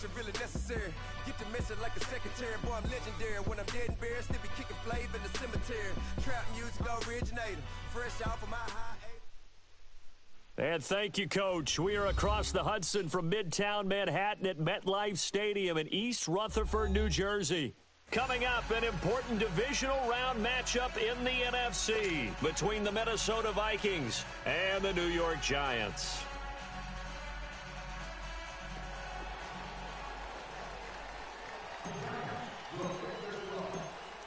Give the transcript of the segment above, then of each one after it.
motion really necessary. Get the message like a secretary. Boy, I'm legendary. When I'm dead and buried, still be kicking flavor in the cemetery. Trap music originator. Fresh out from my high. And thank you, Coach. We are across the Hudson from Midtown Manhattan at MetLife Stadium in East Rutherford, New Jersey. Coming up, an important divisional round matchup in the NFC between the Minnesota Vikings and the New York Giants.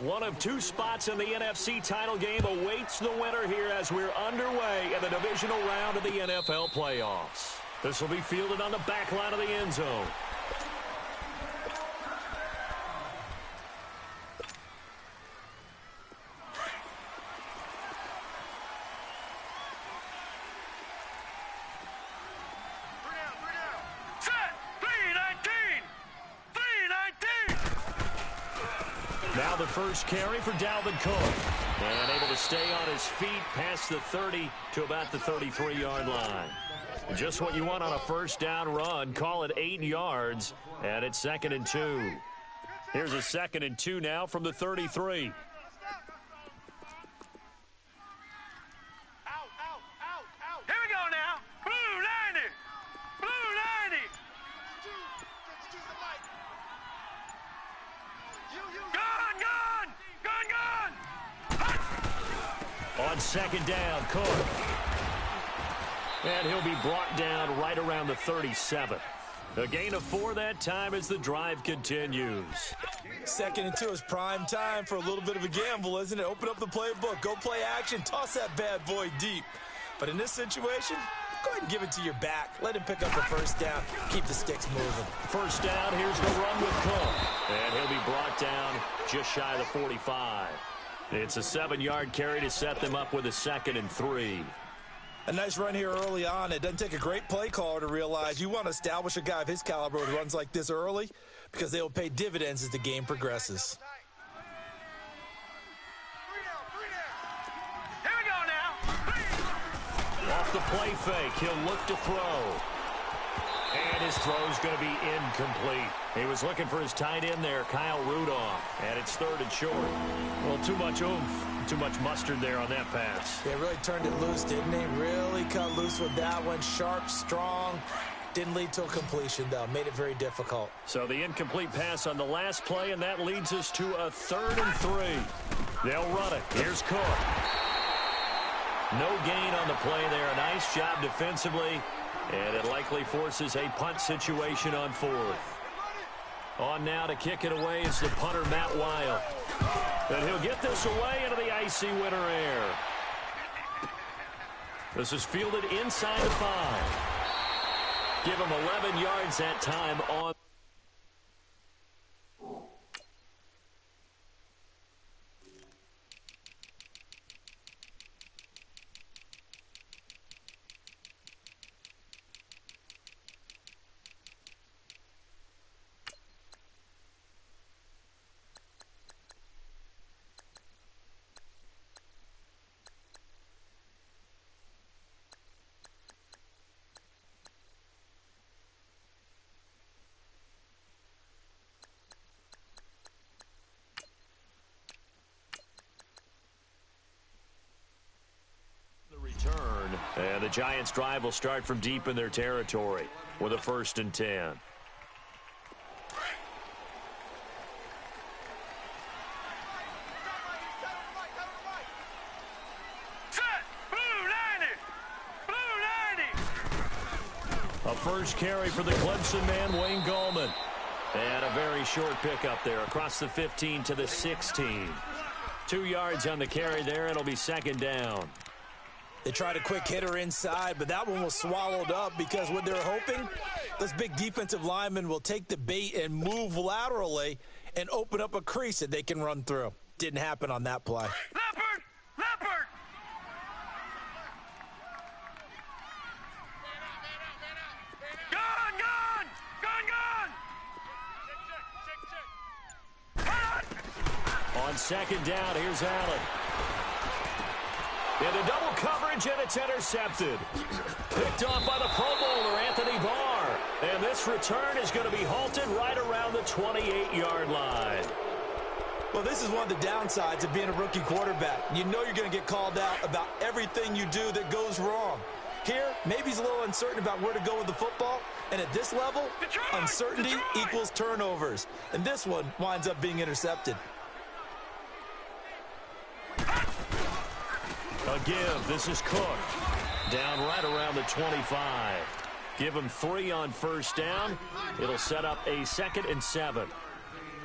One of two spots in the NFC title game awaits the winner here as we're underway in the divisional round of the NFL playoffs. This will be fielded on the back line of the end zone. Now the first carry for Dalvin Cook. And able to stay on his feet past the 30 to about the 33-yard line. Just what you want on a first down run. Call it 8 yards. And it's 2nd and 2. Here's a 2nd and 2 now from the 33. On 2nd down, Cook. And he'll be brought down right around the 37. A gain of 4 that time as the drive continues. 2nd and 2 is prime time for a little bit of a gamble, isn't it? Open up the playbook, go play action, toss that bad boy deep. But in this situation, go ahead and give it to your back. Let him pick up the first down. Keep the sticks moving. First down, here's the run with Cook. And he'll be brought down just shy of the 45. It's a 7-yard carry to set them up with a 2nd and 3. A nice run here early on. It doesn't take a great play caller to realize you want to establish a guy of his caliber with runs like this early because they will pay dividends as the game progresses. Here we go now. Off the play fake, he'll look to throw. And his throw's going to be incomplete. He was looking for his tight end there, Kyle Rudolph. And it's 3rd and short. Well, too much oomph, too much mustard there on that pass. Yeah, really turned it loose, didn't he? Really cut loose with that one. Sharp, strong. Didn't lead to a completion, though. Made it very difficult. So the incomplete pass on the last play, and that leads us to a 3rd and 3. They'll run it. Here's Cook. No gain on the play there. A nice job defensively. And it likely forces a punt situation on 4th. On now to kick it away is the punter, Matt Weil. And he'll get this away into the icy winter air. This is fielded inside the 5. Give him 11 yards that time on. And the Giants' drive will start from deep in their territory with a 1st and 10. A first carry for the Clemson man, Wayne Gallman. And a very short pickup there across the 15 to the 16. 2 yards on the carry there. It'll be 2nd down. They tried a quick hitter inside, but that one was swallowed up because what they're hoping, those big defensive linemen will take the bait and move laterally and open up a crease that they can run through. Didn't happen on that play. Leopard! Leopard! Gone! Gone! Gone! Gone! On 2nd down, here's Allen. Into double coverage, and it's intercepted. Picked off by the Pro Bowler, Anthony Barr. And this return is going to be halted right around the 28-yard line. Well, this is one of the downsides of being a rookie quarterback. You know you're going to get called out about everything you do that goes wrong. Here, maybe he's a little uncertain about where to go with the football. And at this level, uncertainty equals turnovers. And this one winds up being intercepted. A give. This is Cook. Down right around the 25. Give him 3 on first down. It'll set up a 2nd and 7.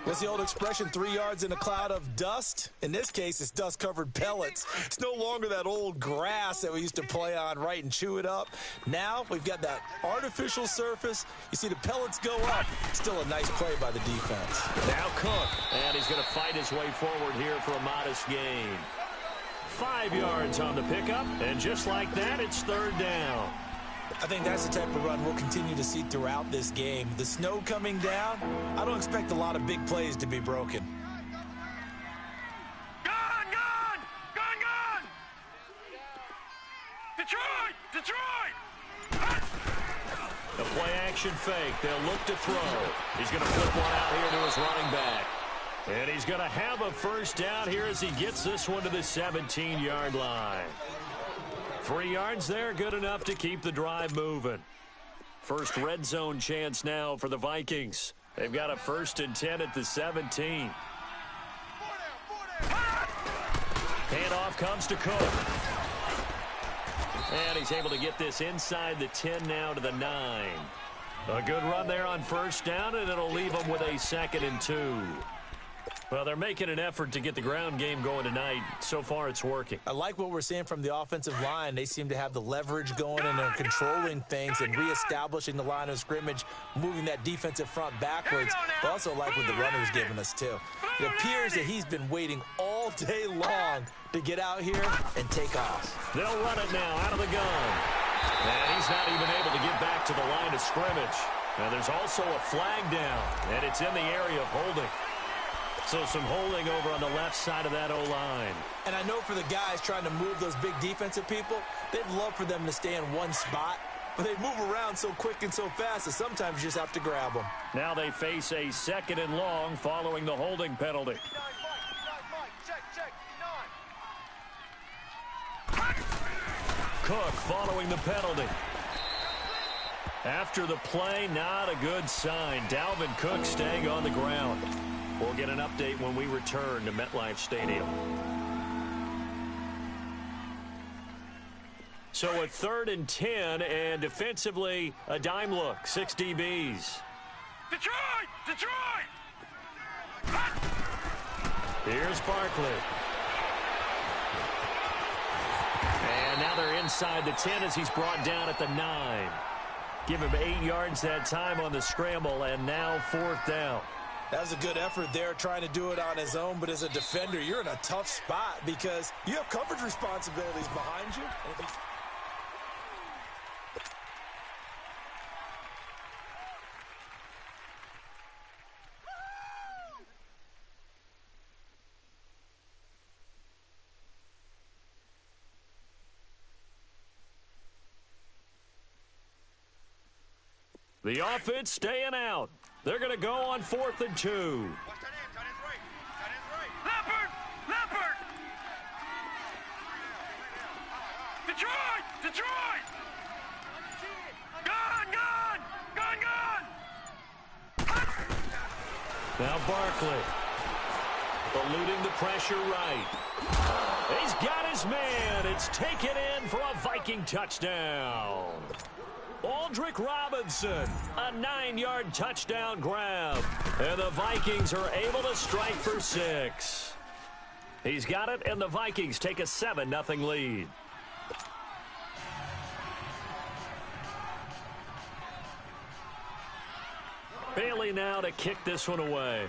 That's the old expression, 3 yards in a cloud of dust. In this case, it's dust-covered pellets. It's no longer that old grass that we used to play on, right, and chew it up. Now we've got that artificial surface. You see the pellets go up. Still a nice play by the defense. Now Cook, and he's going to fight his way forward here for a modest gain. 5 yards on the pickup, and just like that, it's 3rd down. I think that's the type of run we'll continue to see throughout this game. The snow coming down, I don't expect a lot of big plays to be broken. Gone! Detroit! The play-action fake. They'll look to throw. He's going to flip one out here to his running back. And he's going to have a first down here as he gets this one to the 17-yard line. 3 yards there, good enough to keep the drive moving. First red zone chance now for the Vikings. They've got a 1st and 10 at the 17. Handoff comes to Cook. And he's able to get this inside the 10 now to the 9. A good run there on first down, and it'll leave them with a 2nd and 2. Well, they're making an effort to get the ground game going tonight. So far, it's working. I like what we're seeing from the offensive line. They seem to have the leverage going, and they're controlling things and reestablishing the line of scrimmage, moving that defensive front backwards. But also like what the runner's giving us, too. It appears that he's been waiting all day long to get out here and take off. They'll run it now out of the gun. And he's not even able to get back to the line of scrimmage. And there's also a flag down, and it's in the area of holding. So some holding over on the left side of that O-line. And I know for the guys trying to move those big defensive people, they'd love for them to stay in one spot. But they move around so quick and so fast that sometimes you just have to grab them. Now they face a 2nd and long following the holding penalty. Cook following the penalty. After the play, not a good sign. Dalvin Cook staying on the ground. We'll get an update when we return to MetLife Stadium. So a 3rd and 10, and defensively, a dime look. 6 DBs. Detroit! Here's Barkley. And now they're inside the 10 as he's brought down at the 9. Give him 8 yards that time on the scramble, and now 4th down. That was a good effort there trying to do it on his own, but as a defender, you're in a tough spot because you have coverage responsibilities behind you. The offense staying out. They're going to go on 4th and 2. Leopard! Detroit! Gone! Now Barkley. Eluding the pressure right. He's got his man. It's taken in for a Viking touchdown. Aldrick Robinson, a 9-yard touchdown grab. And the Vikings are able to strike for 6. He's got it, and the Vikings take a 7-0 lead. Bailey now to kick this one away.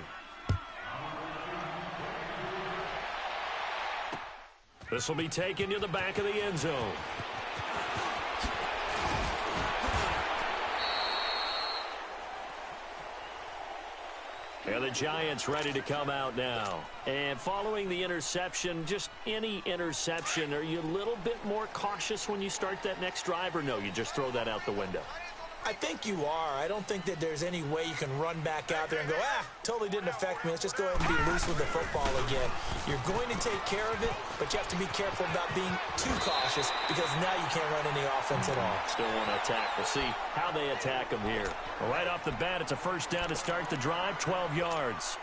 This will be taken to the back of the end zone. And the Giants ready to come out now. And following the interception, just any interception, are you a little bit more cautious when you start that next drive, or no, you just throw that out the window? I think you are. I don't think that there's any way you can run back out there and go, totally didn't affect me. Let's just go ahead and be loose with the football again. You're going to take care of it, but you have to be careful about being too cautious because now you can't run any offense at all. Still want to attack. We'll see how they attack them here. Well, right off the bat, it's a first down to start the drive, 12 yards.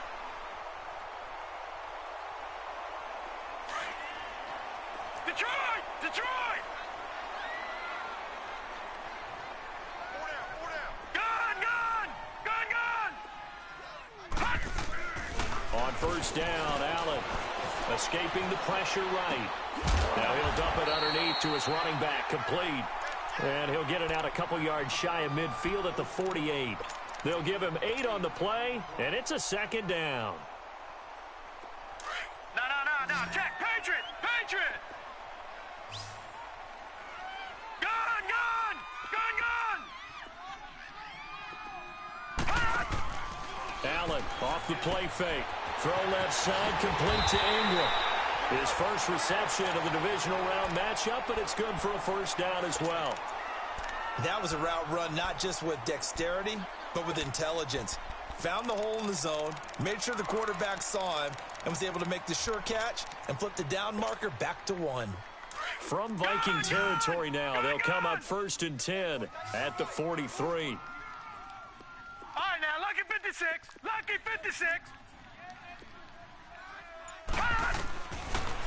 Detroit! Detroit! On first down, Allen escaping the pressure right. Now he'll dump it underneath to his running back, complete. And he'll get it out a couple yards shy of midfield at the 48. They'll give him 8 on the play, and it's a second down. No, check, Patriot! Patriot! Gun! Allen off the play fake. Throw left side, complete to Ingram. His first reception of the divisional round matchup, but it's good for a first down as well. That was a route run not just with dexterity, but with intelligence. Found the hole in the zone, made sure the quarterback saw him, and was able to make the sure catch and flip the down marker back to 1. From Viking territory now, they'll come up first and 10 at the 43. All right, now, lucky 56. Lucky 56.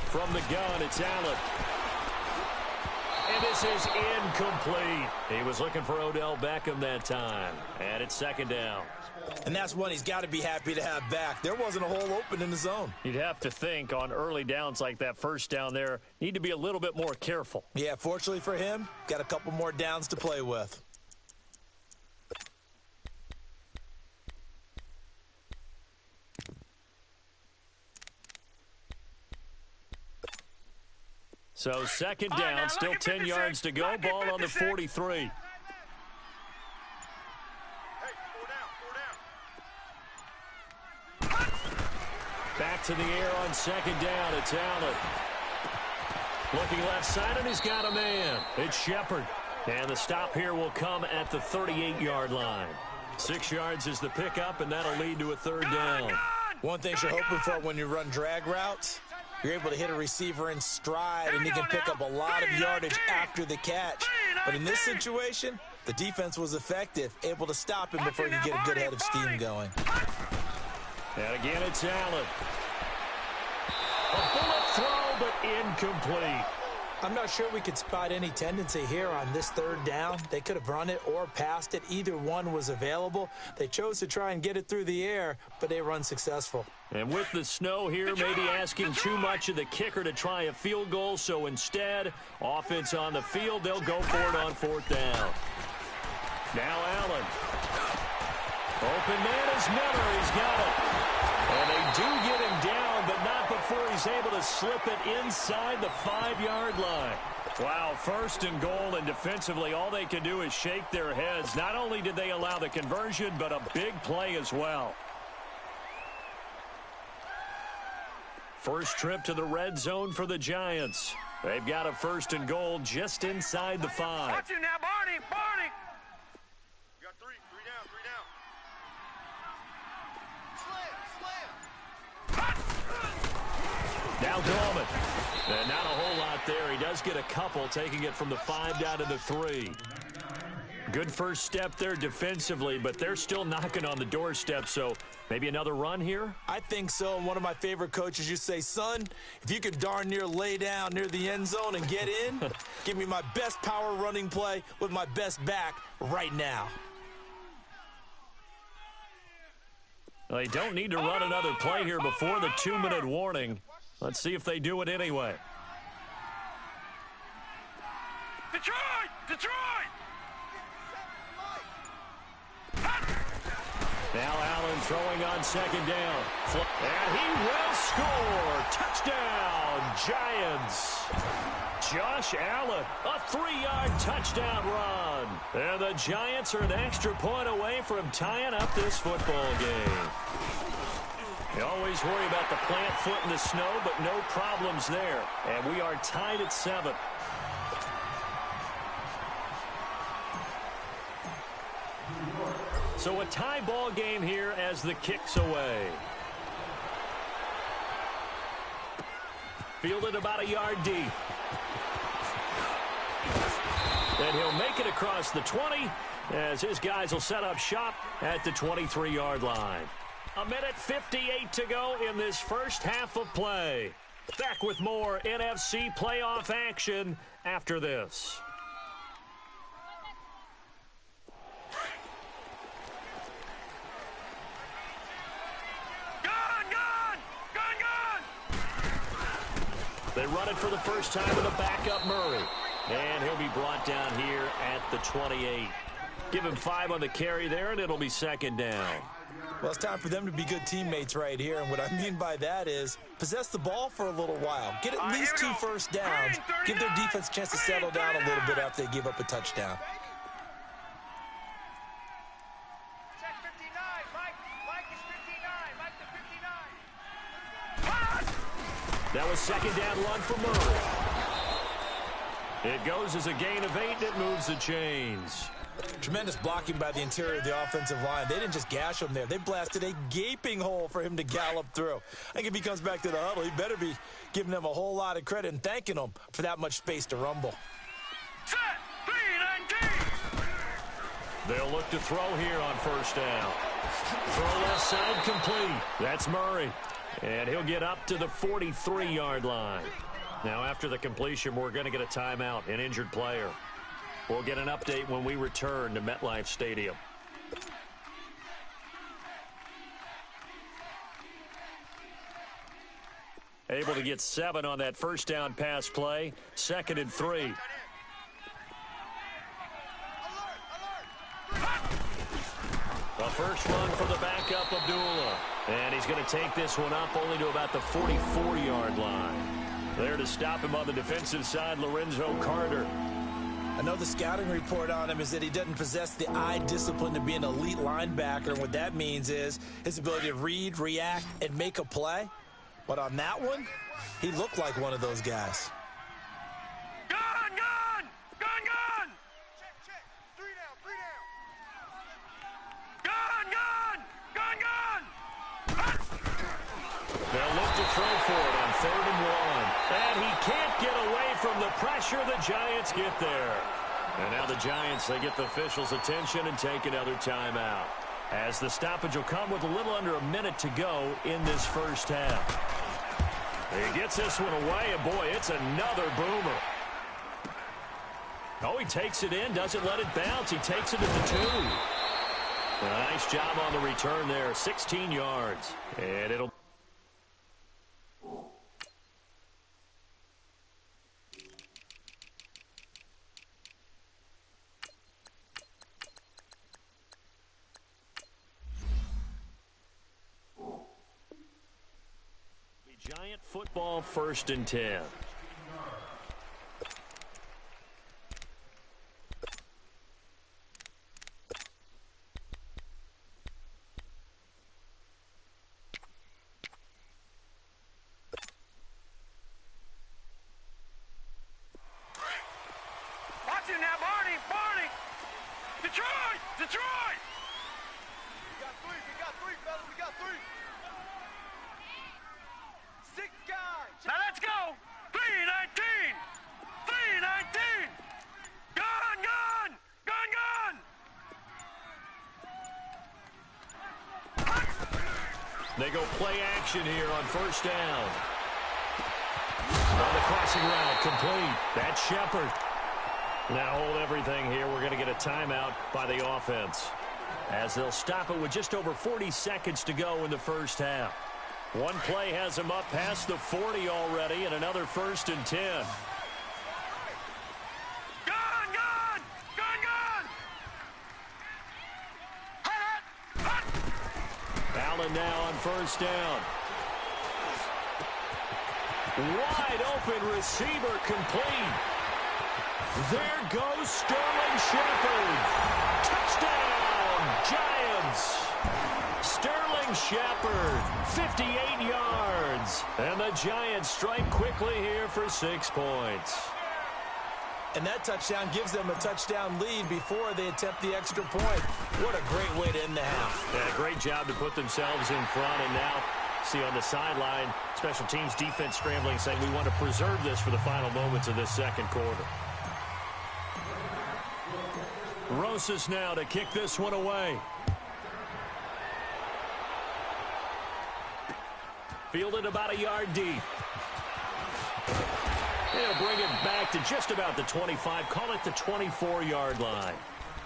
From the gun, it's Allen. And this is incomplete. He was looking for Odell Beckham that time. And it's second down. And that's one he's got to be happy to have back. There wasn't a hole open in the zone. You'd have to think on early downs like that first down there, need to be a little bit more careful. Yeah, fortunately for him, got a couple more downs to play with. So second down, still 10 yards to go. Ball on the 43. Back to the air on second down. It's Allen. Looking left side, and he's got a man. It's Shepard. And the stop here will come at the 38-yard line. 6 yards is the pickup, and that'll lead to a third down. One thing you're hoping for when you run drag routes, you're able to hit a receiver in stride, and you can pick up a lot of yardage after the catch. But in this situation, the defense was effective, able to stop him before he could get a good head of steam going. And again, it's Allen. A bullet throw, but incomplete. I'm not sure we could spot any tendency here on this third down. They could have run it or passed it. Either one was available. They chose to try and get it through the air, but they were unsuccessful. And with the snow here, maybe asking too much of the kicker to try a field goal. So instead, offense on the field, they'll go for it on fourth down. Now Allen. Open man is Miller. He's got it. And they do get him down, but not before he's able to slip it inside the 5-yard line. Wow, first and goal, and defensively, all they can do is shake their heads. Not only did they allow the conversion, but a big play as well. First trip to the red zone for the Giants. They've got a first and goal just inside the 5. Watch you now, Barney. Barney. You got three down. Now Gorman. And not a whole lot there. He does get a couple, taking it from the 5 down to the 3. Good first step there defensively, but they're still knocking on the doorstep, so maybe another run here? I think so. And one of my favorite coaches, you say, son, if you could darn near lay down near the end zone and get in, give me my best power running play with my best back right now. Well, they don't need to run another play here before the 2-minute warning. Let's see if they do it anyway. Detroit! Now Allen throwing on second down. And he will score. Touchdown, Giants. Josh Allen, a 3-yard touchdown run. And the Giants are an extra point away from tying up this football game. You always worry about the plant foot in the snow, but no problems there. And we are tied at 7. So a tie ball game here as the kick's away. Fielded about a yard deep. And he'll make it across the 20 as his guys will set up shop at the 23-yard line. 1:58 to go in this first half of play. Back with more NFC playoff action after this. They run it for the first time with a backup Murray. And he'll be brought down here at the 28. Give him 5 on the carry there, and it'll be second down. Well, it's time for them to be good teammates right here. And what I mean by that is possess the ball for a little while. Get at least 2 first downs. Give their defense a chance to settle down a little bit after they give up a touchdown. Check 59. Mike is 59. Mike to 59. That was second down run for Murray. It goes as a gain of 8, and it moves the chains. Tremendous blocking by the interior of the offensive line. They didn't just gash him there. They blasted a gaping hole for him to gallop through. I think if he comes back to the huddle, he better be giving them a whole lot of credit and thanking them for that much space to rumble. Set. 3-19. They'll look to throw here on first down. Throw left side complete. That's Murray. And he'll get up to the 43-yard line. Now, after the completion, we're going to get a timeout, an injured player. We'll get an update when we return to MetLife Stadium. Able to get 7 on that first down pass play. 2nd and 3. The first run for the backup, Abdullah. And he's going to take this one up only to about the 44-yard line. There to stop him on the defensive side, Lorenzo Carter. I know the scouting report on him is that he doesn't possess the eye discipline to be an elite linebacker. And what that means is his ability to read, react, and make a play. But on that one, he looked like one of those guys. Gun! Gun! Gun! Gun! Check, check. 3 down, 3 down. Gun! Gun! Gun! They'll look to throw for it on 3rd and 1. And he can't get away from the pressure. The Giants get there. And now the Giants, they get the officials' attention and take another timeout. As the stoppage will come with a little under a minute to go in this first half. He gets this one away, and boy, it's another boomer. Oh, he takes it in, doesn't let it bounce. He takes it at the 2. A nice job on the return there, 16 yards. And it'll... Giant football, 1st and 10. Watch it now, Barney! Barney! Detroit! Detroit! We got 3, fellas, we got 3. 6 guys! Now let's go! 3-19! 3-19! Gun! Gun! Gun! Gun! They go play action here on first down. On the crossing route, complete. That's Shepard. Now hold everything here. We're going to get a timeout by the offense, as they'll stop it with just over 40 seconds to go in the first half. One play has him up past the 40 already, and another 1st and 10. Gun! Gun! Gun! Gun! Hut! Hut! Allen now on first down. Wide open receiver complete. There goes Sterling Shepard. Touchdown, Giants. Sterling Shepard, 58 yards. And the Giants strike quickly here for 6 points. And that touchdown gives them a touchdown lead before they attempt the extra point. What a great way to end the half. Yeah, great job to put themselves in front. And now, see on the sideline, special teams defense scrambling, saying we want to preserve this for the final moments of this second quarter. Rosas now to kick this one away. Fielded about a yard deep. They'll bring it back to just about the 25, call it the 24-yard line.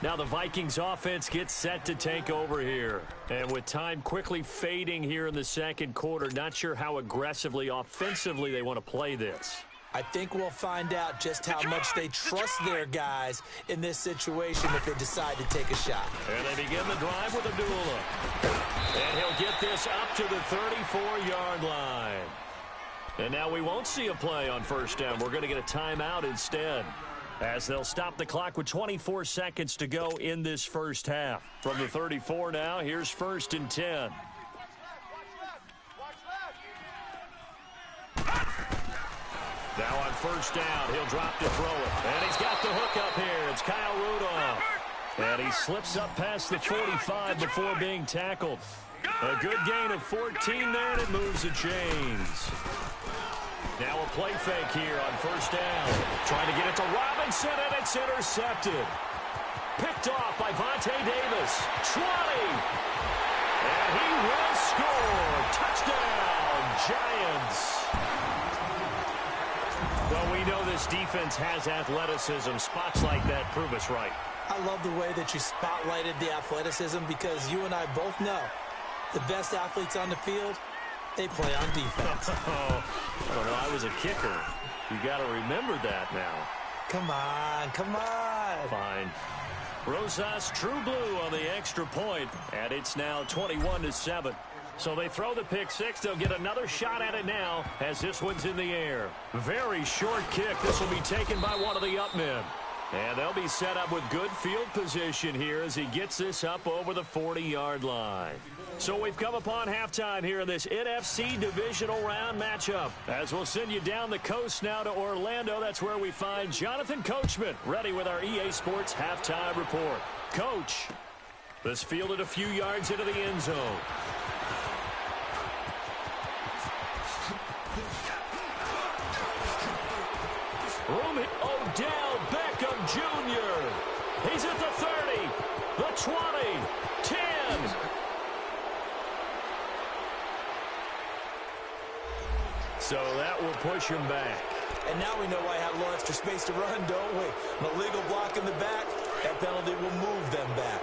Now the Vikings offense gets set to take over here. And with time quickly fading here in the second quarter, not sure how aggressively, offensively they want to play this. I think we'll find out just how much they trust their guys in this situation if they decide to take a shot. And they begin the drive with Abdullah. And he'll get this up to the 34-yard line. And now we won't see a play on first down. We're going to get a timeout instead, as they'll stop the clock with 24 seconds to go in this first half. From the 34 now, here's 1st and 10. Now on first down, he'll drop to throw it. And he's got the hook up here. It's Kyle Rudolph. And he slips up past the 45 before being tackled. A good gain of 14 there, and it moves the chains. Now a play fake here on first down. Trying to get it to Robinson, and it's intercepted. Picked off by Vontae Davis. 20. And he will score. Touchdown, Giants. Well, we know this defense has athleticism. Spots like that prove us right. I love the way that you spotlighted the athleticism, because you and I both know the best athletes on the field, they play on defense. I don't know. I was a kicker. You got to remember that now. Come on, come on. Fine. Rosas true blue on the extra point, and it's now 21-7. So they throw the pick six. They'll get another shot at it now as this one's in the air. Very short kick. This will be taken by one of the up men. And they'll be set up with good field position here as he gets this up over the 40-yard line. So we've come upon halftime here in this NFC divisional round matchup. As we'll send you down the coast now to Orlando, that's where we find Jonathan Coachman ready with our EA Sports halftime report. Coach, this fielded a few yards into the end zone. Odell Beckham Jr. He's at the 30, the 20, 10. So that will push him back. And now we know why I have a little extra space to run, don't we? An illegal block in the back, that penalty will move them back.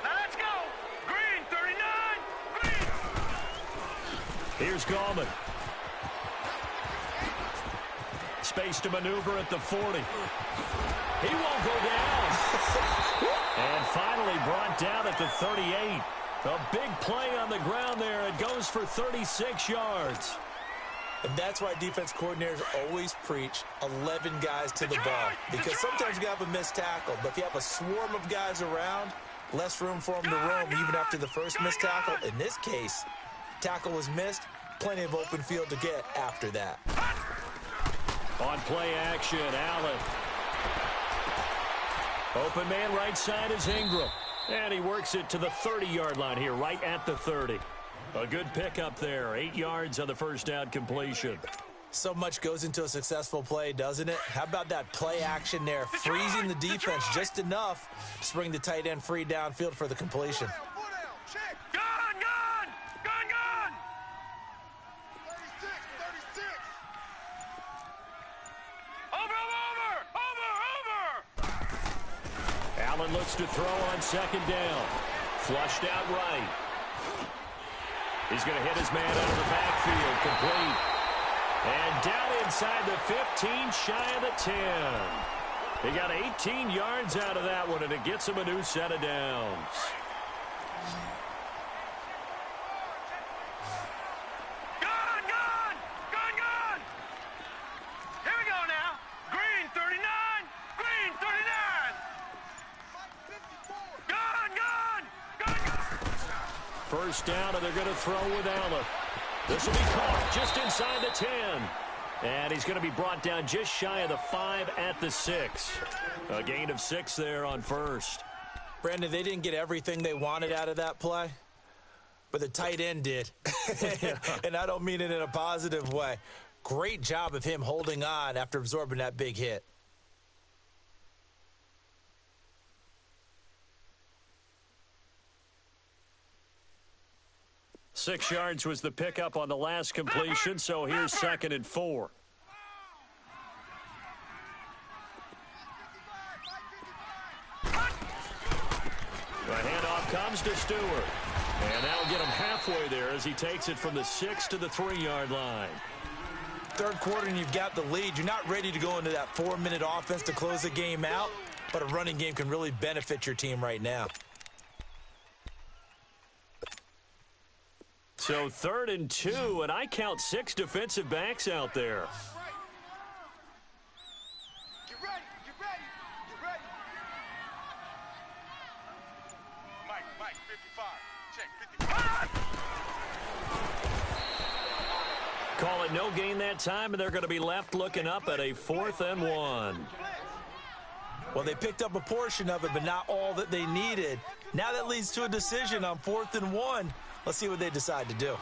Let's go. Green, 39. Green. Here's Gallman. Space to maneuver at the 40. He won't go down. And finally brought down at the 38. A big play on the ground there. It goes for 36 yards. And that's why defense coordinators always preach 11 guys to the ball. Because sometimes you have a missed tackle, but if you have a swarm of guys around, less room for them to roam even after the first missed tackle. In this case, tackle was missed, plenty of open field to get after that. On play action, Allen. Open man right side is Ingram. And he works it to the 30-yard line here, right at the 30. A good pickup there. 8 yards on the first down completion. So much goes into a successful play, doesn't it? How about that play action there? Freezing the defense just enough to bring the tight end free downfield for the completion. Gun, gun, gun, gun. 36. Over. Allen looks to throw on second down. Flushed out right. He's going to hit his man out of the backfield. Complete. And down inside the 15, shy of the 10. He got 18 yards out of that one, and it gets him a new set of downs. Gun, gun, gun, gun. Here we go now. Green, 39. Green, 39. Gun, gun, gun, gun. First down, and they're going to throw with Allen. This will be caught just inside the 10. And he's going to be brought down just shy of the 5 at the 6. A gain of 6 there on first. Brandon, they didn't get everything they wanted out of that play, but the tight end did. And I don't mean it in a positive way. Great job of him holding on after absorbing that big hit. Six yards was the pickup on the last completion, so here's 2nd and 4. The handoff comes to Stewart. And that'll get him halfway there as he takes it from the 6 to the 3-yard line. Third quarter and you've got the lead. You're not ready to go into that 4-minute offense to close the game out, but a running game can really benefit your team right now. So 3rd and 2, and I count 6 defensive backs out there. Mike, 55. Check, 55. Call it no gain that time, and they're going to be left looking up at a 4th and 1. Well, they picked up a portion of it, but not all that they needed. Now that leads to a decision on 4th and 1. Let's see what they decide to do.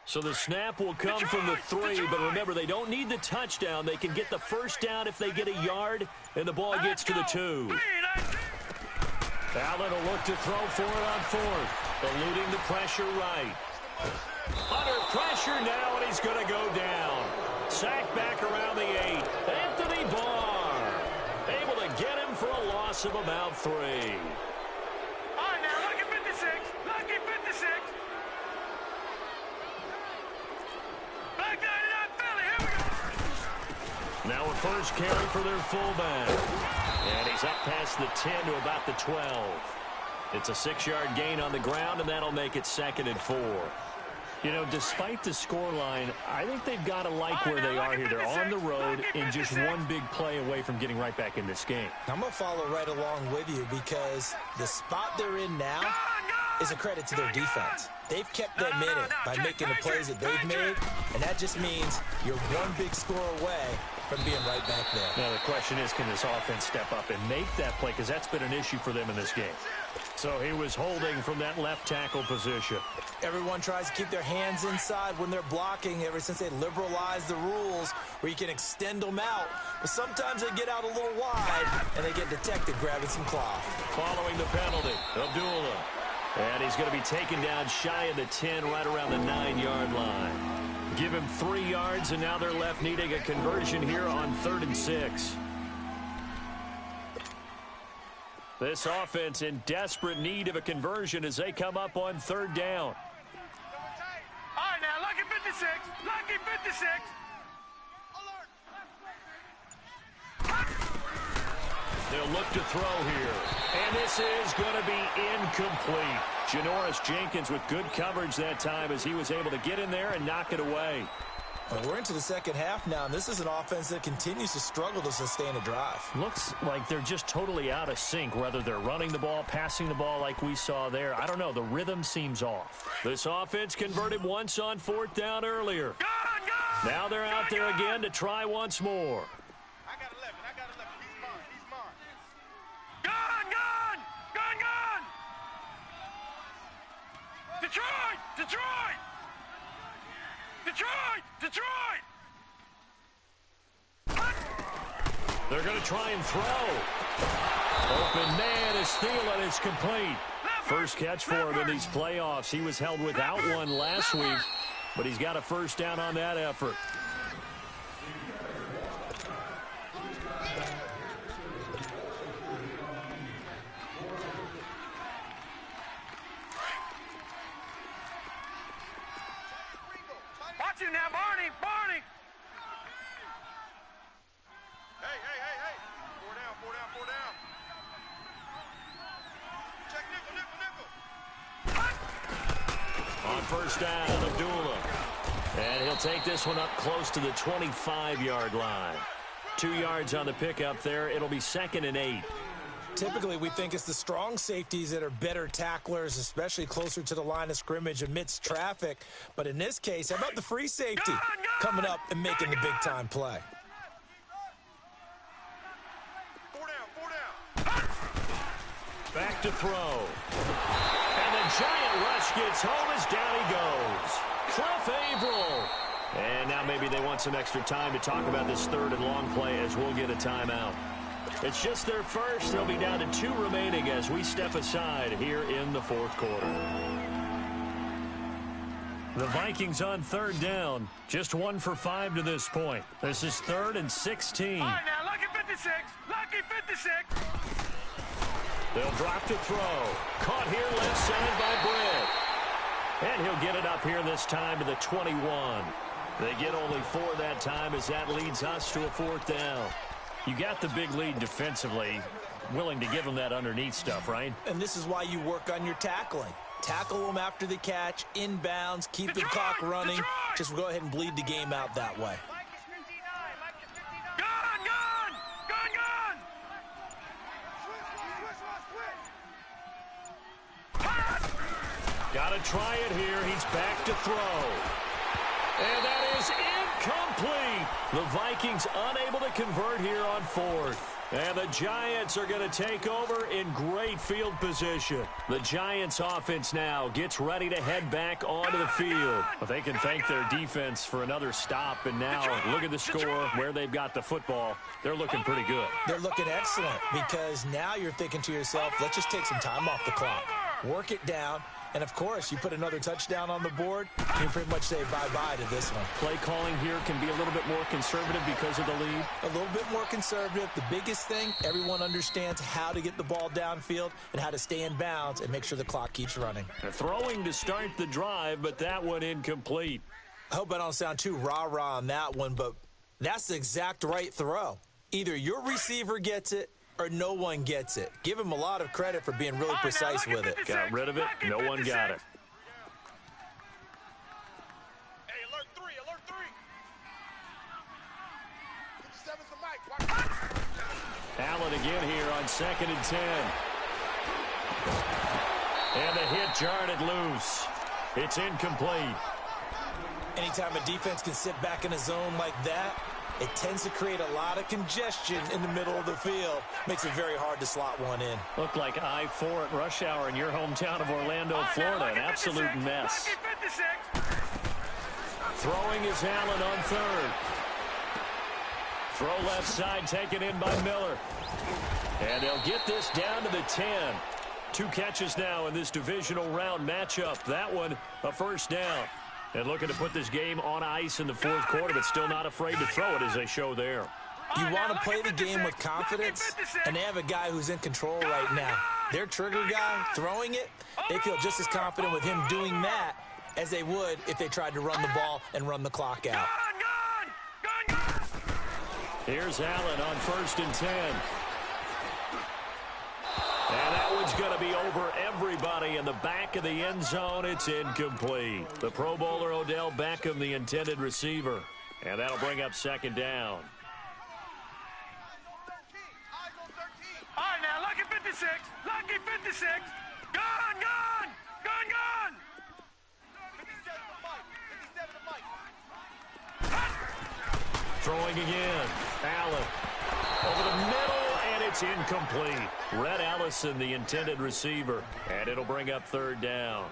So the snap will come from the 3, but remember, they don't need the touchdown. They can get the first down if they get a yard, and the ball gets to the 2. Allen will look to throw for it on 4th, eluding the pressure right. Under pressure now, and he's going to go down. Sacked back around the 8. Anthony Barr able to get him for a loss of about 3. All right, now, lucky 56. Lucky 56. Now a first carry for their fullback. And he's up past the 10 to about the 12. It's a 6-yard gain on the ground, and that'll make it 2nd and 4. You know, despite the scoreline, I think they've got to like where they are here. They're on the road and just one big play away from getting right back in this game. I'm going to follow right along with you because the spot they're in now is a credit to their defense. They've kept them in it by making the plays that they've made, and that just means you're one big score away from being right back there. Now the question is, can this offense step up and make that play? Because that's been an issue for them in this game. So he was holding from that left tackle position. Everyone tries to keep their hands inside when they're blocking ever since they liberalized the rules where you can extend them out. But sometimes they get out a little wide and they get detected grabbing some cloth. Following the penalty, Abdullah. And he's going to be taken down shy of the 10, right around the 9-yard line. Give him 3 yards, and now they're left needing a conversion here on 3rd and 6. This offense in desperate need of a conversion as they come up on 3rd down. All right, now, lucky 56. Lucky 56. They'll look to throw here. And this is going to be incomplete. Janoris Jenkins with good coverage that time as he was able to get in there and knock it away. Well, we're into the second half now, and this is an offense that continues to struggle to sustain a drive. Looks like they're just totally out of sync, whether they're running the ball, passing the ball like we saw there. I don't know. The rhythm seems off. This offense converted once on 4th down earlier. Now they're out there again to try once more. I got 11. He's mine. Gone! Detroit! They're going to try and throw. Open man is Thielen. It's complete. First catch for him in these playoffs. He was held without one last week, but he's got a first down on that effort. Watch him now, Barney! Hey! on first down, Abdullah. And he'll take this one up close to the 25-yard line. 2 yards on the pickup there. It'll be 2nd and 8. Typically, we think it's the strong safeties that are better tacklers, especially closer to the line of scrimmage amidst traffic. But in this case, how about the free safety coming up and making the big-time play? 4 down. Back to throw. And the giant rush gets home as down he goes. Cliff Averill. And now maybe they want some extra time to talk about this 3rd and long play as we'll get a timeout. It's just their first. They'll be down to 2 remaining as we step aside here in the 4th quarter. The Vikings on 3rd down. Just 1 for 5 to this point. This is 3rd and 16. All right, now, lucky 56. Lucky 56. They'll drop to throw. Caught here left side by Britt. And he'll get it up here this time to the 21. They get only 4 that time as that leads us to a 4th down. You got the big lead defensively, willing to give them that underneath stuff, right? And this is why you work on your tackling. Tackle them after the catch, inbounds, keep the clock running. Just go ahead and bleed the game out that way. Got to try it here. He's back to throw. And that is incomplete. The Vikings unable to convert here on 4th. And the Giants are going to take over in great field position. The Giants offense now gets ready to head back onto the field. But they can thank their defense for another stop. And now look at the score, where they've got the football. They're looking pretty good. They're looking excellent because now you're thinking to yourself, let's just take some time off the clock. Work it down. And, of course, you put another touchdown on the board, you pretty much say bye-bye to this one. Play calling here can be a little bit more conservative because of the lead. A little bit more conservative. The biggest thing, everyone understands how to get the ball downfield and how to stay in bounds and make sure the clock keeps running. They're throwing to start the drive, but that one incomplete. I hope I don't sound too rah-rah on that one, but that's the exact right throw. Either your receiver gets it or no one gets it. Give him a lot of credit for being really precise with it. Got rid of it. No one got it. Hey, alert 3, alert 3. 57's the mic. Allen again here on 2nd and 10. And the hit jarred it loose. It's incomplete. Anytime a defense can sit back in a zone like that, it tends to create a lot of congestion in the middle of the field. Makes it very hard to slot one in. Looked like I-4 at rush hour in your hometown of Orlando, Florida. An absolute mess. Throwing is Allen on 3rd. Throw left side taken in by Miller. And they'll get this down to the 10. 2 catches now in this divisional round matchup. That one a first down. And looking to put this game on ice in the 4th quarter, but still not afraid to throw it as they show there. You want to play the game with confidence, and they have a guy who's in control right now. Their trigger guy throwing it, they feel just as confident with him doing that as they would if they tried to run the ball and run the clock out. Here's Allen on 1st and 10. And that one's going to be over everybody in the back of the end zone. It's incomplete. The Pro Bowler Odell Beckham, the intended receiver. And that'll bring up 2nd down. All right, now, lucky 56. Lucky 56. Gone, gone. Gone, gone. 57 the mic. Throwing again. Allen over the middle. It's incomplete. Red Allison, the intended receiver. And it'll bring up 3rd down.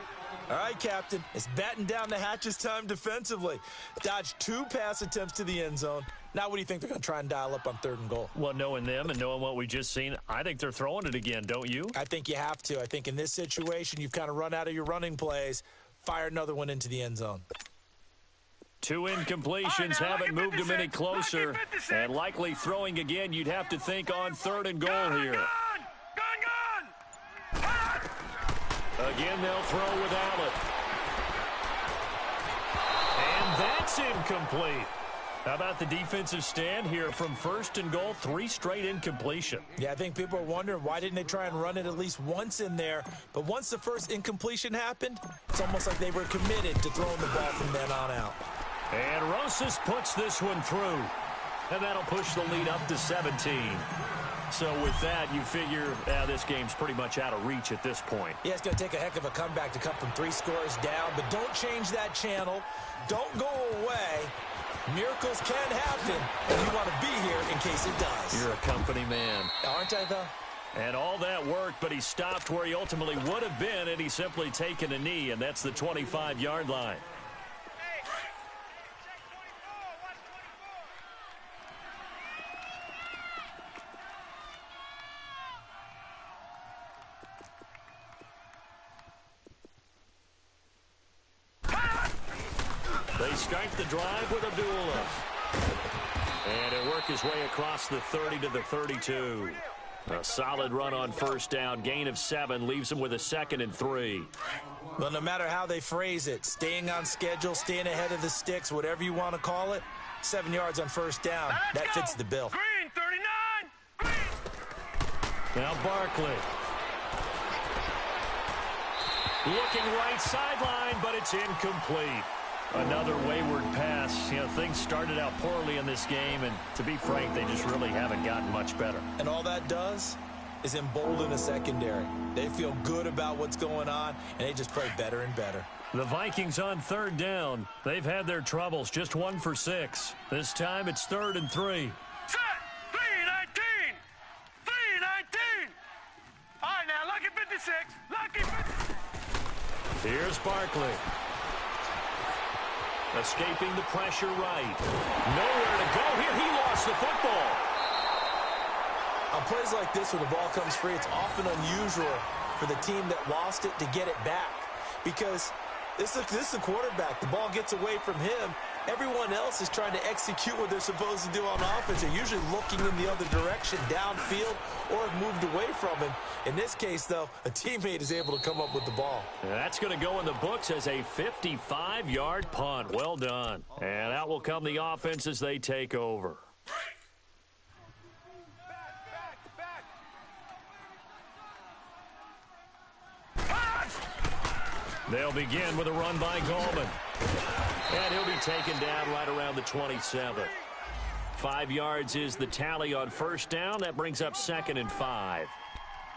All right, Captain. It's batten down the hatches time defensively. Dodged 2 pass attempts to the end zone. Now what do you think they're going to try and dial up on 3rd and goal? Well, knowing them and knowing what we just seen, I think they're throwing it again, don't you? I think you have to. I think in this situation, you've kind of run out of your running plays. Fire another one into the end zone. 2 incompletions haven't moved them any closer. And likely throwing again, you'd have to think on 3rd and goal here. Again, they'll throw with Allen. And that's incomplete. How about the defensive stand here from first and goal, 3 straight incompletion? Yeah, I think people are wondering why didn't they try and run it at least once in there. But once the first incompletion happened, it's almost like they were committed to throwing the ball from then on out. And Rosas puts this one through. And that'll push the lead up to 17. So with that, you figure this game's pretty much out of reach at this point. Yeah, it's going to take a heck of a comeback to come from 3 scores down. But don't change that channel. Don't go away. Miracles can happen, and you want to be here in case it does. You're a company man. Aren't I, though? And all that worked, but he stopped where he ultimately would have been, and he's simply taken a knee, and that's the 25-yard line. They start the drive with Abdullah. And he'll work his way across the 30 to the 32. A solid run on first down. Gain of 7 leaves him with a 2nd and 3. Well, no matter how they phrase it, staying on schedule, staying ahead of the sticks, whatever you want to call it, 7 yards on first down, that fits the bill. Green, 39. Green. Now Barkley. Looking right sideline, but it's incomplete. Another wayward pass. You know, things started out poorly in this game, and to be frank, they just really haven't gotten much better. And all that does is embolden the secondary. They feel good about what's going on, and they just play better and better. The Vikings on 3rd down. They've had their troubles, just 1 for 6. This time it's 3rd and 3. Set. 3-19. 3-19. All right, now, lucky 56. Lucky 56. Here's Barkley. Escaping the pressure right. Nowhere to go here. He lost the football. On plays like this where the ball comes free, it's often unusual for the team that lost it to get it back. Because this is the quarterback. The ball gets away from him. Everyone else is trying to execute what they're supposed to do on offense. They're usually looking in the other direction, downfield, or have moved away from him. In this case, though, a teammate is able to come up with the ball. That's going to go in the books as a 55-yard punt. Well done. And out will come the offense as they take over. They'll begin with a run by Gallman. And he'll be taken down right around the 27. 5 yards is the tally on first down. That brings up 2nd and 5.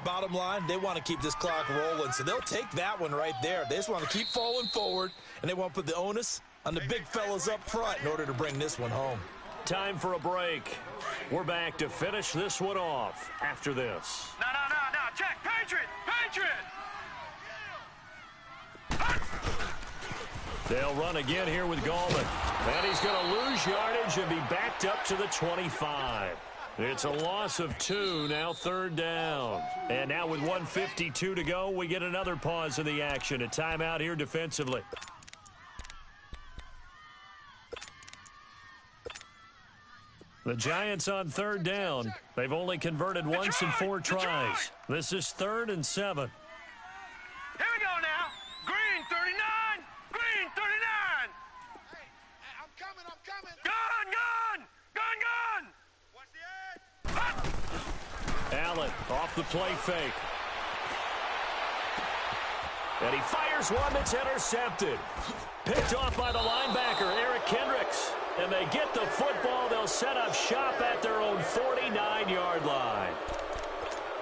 Bottom line, they want to keep this clock rolling, so they'll take that one right there. They just want to keep falling forward, and they want to put the onus on the big fellas up front in order to bring this one home. Time for a break. We're back to finish this one off after this. No. Check. Patriot. They'll run again here with Gallman. And he's going to lose yardage and be backed up to the 25. It's a loss of 2, now 3rd down. And now with 1:52 to go, we get another pause in the action. A timeout here defensively. The Giants on 3rd down. They've only converted once in 4 tries. This is 3rd and 7. Here we go now. Green, 39. Green, 39. Hey, I'm coming. Gun. Watch the edge. Allen off the play fake. And he fires one that's intercepted. Picked off by the linebacker, Eric Kendricks. And they get the football. They'll set up shop at their own 49-yard line.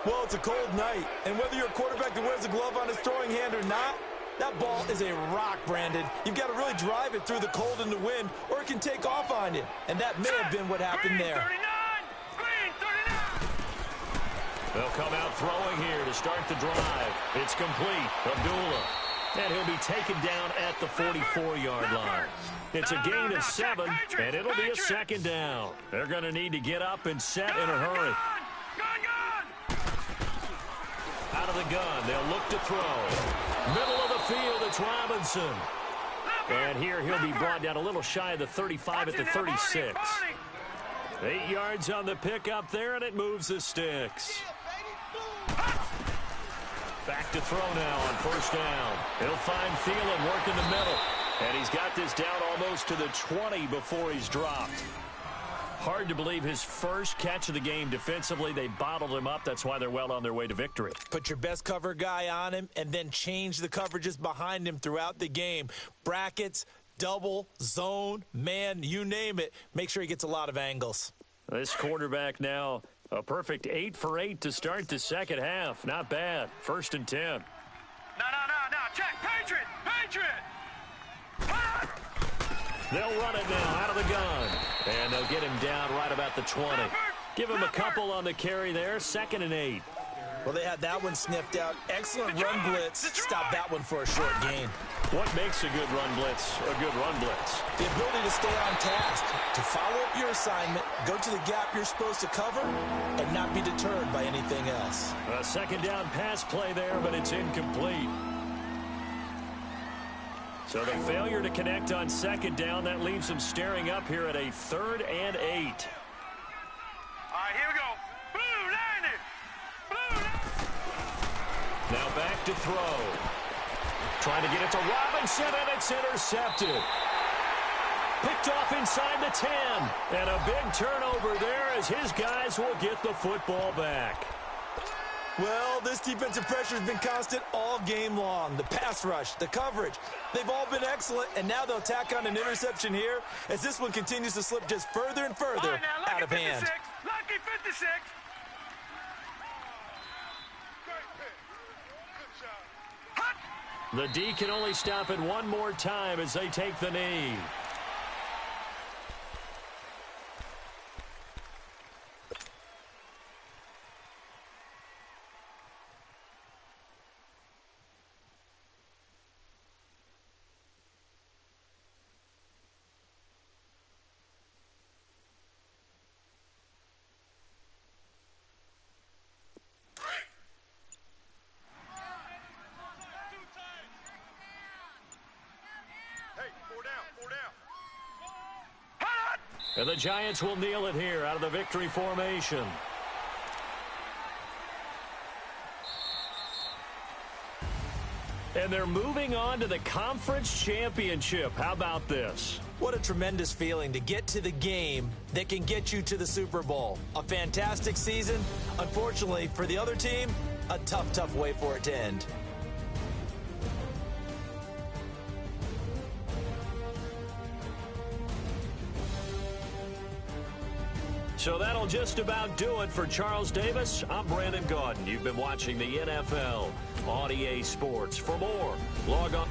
Well, it's a cold night, and whether you're a quarterback that wears a glove on his throwing hand or not, that ball is a rock, Brandon. You've got to really drive it through the cold and the wind, or it can take off on you. And that may have been what happened there. Green, 39. They'll come out throwing here to start the drive. It's complete. Abdullah. And he'll be taken down at the 44-yard line. It's a gain of 7, and it'll be a 2nd down. They're going to need to get up and set in a hurry. Gun. Out of the gun, they'll look to throw. Middle of the field, it's Robinson. And here he'll be brought down a little shy of the 35 at the 36. 8 yards on the pickup there, and it moves the sticks. Back to throw now on first down. He'll find Thielen working the middle. And he's got this down almost to the 20 before he's dropped. Hard to believe his first catch of the game defensively. They bottled him up. That's why they're well on their way to victory. Put your best cover guy on him and then change the coverages behind him throughout the game. Brackets, double, zone, man, you name it. Make sure he gets a lot of angles. This quarterback now, a perfect 8 for 8 to start the second half. Not bad. 1st and 10. No. Check. Patriot. They'll run it now out of the gun. And they'll get him down right about the 20. Give him a couple on the carry there. 2nd and 8. Well, they had that one sniffed out. Excellent run blitz. Stop that one for a short gain. What makes a good run blitz a good run blitz? The ability to stay on task, to follow up your assignment, go to the gap you're supposed to cover, and not be deterred by anything else. A 2nd down pass play there, but it's incomplete. So the failure to connect on 2nd down, that leaves them staring up here at a 3rd and 8. All right, here we go. Blue line it. Now back to throw. Trying to get it to Robinson, and it's intercepted. Picked off inside the 10. And a big turnover there as his guys will get the football back. Well, this defensive pressure has been constant all game long. The pass rush, the coverage, they've all been excellent, and now they'll tack on an interception here as this one continues to slip just further and further Right, now, out of hand. Lucky 56. Great pick. Good job. The D can only stop it one more time as they take the knee. And the Giants will kneel it here out of the victory formation. And they're moving on to the conference championship. How about this? What a tremendous feeling to get to the game that can get you to the Super Bowl. A fantastic season. Unfortunately, for the other team, a tough way for it to end. So that'll just about do it for Charles Davis. I'm Brandon Gaudin. You've been watching the NFL on EA Sports. For more, log on.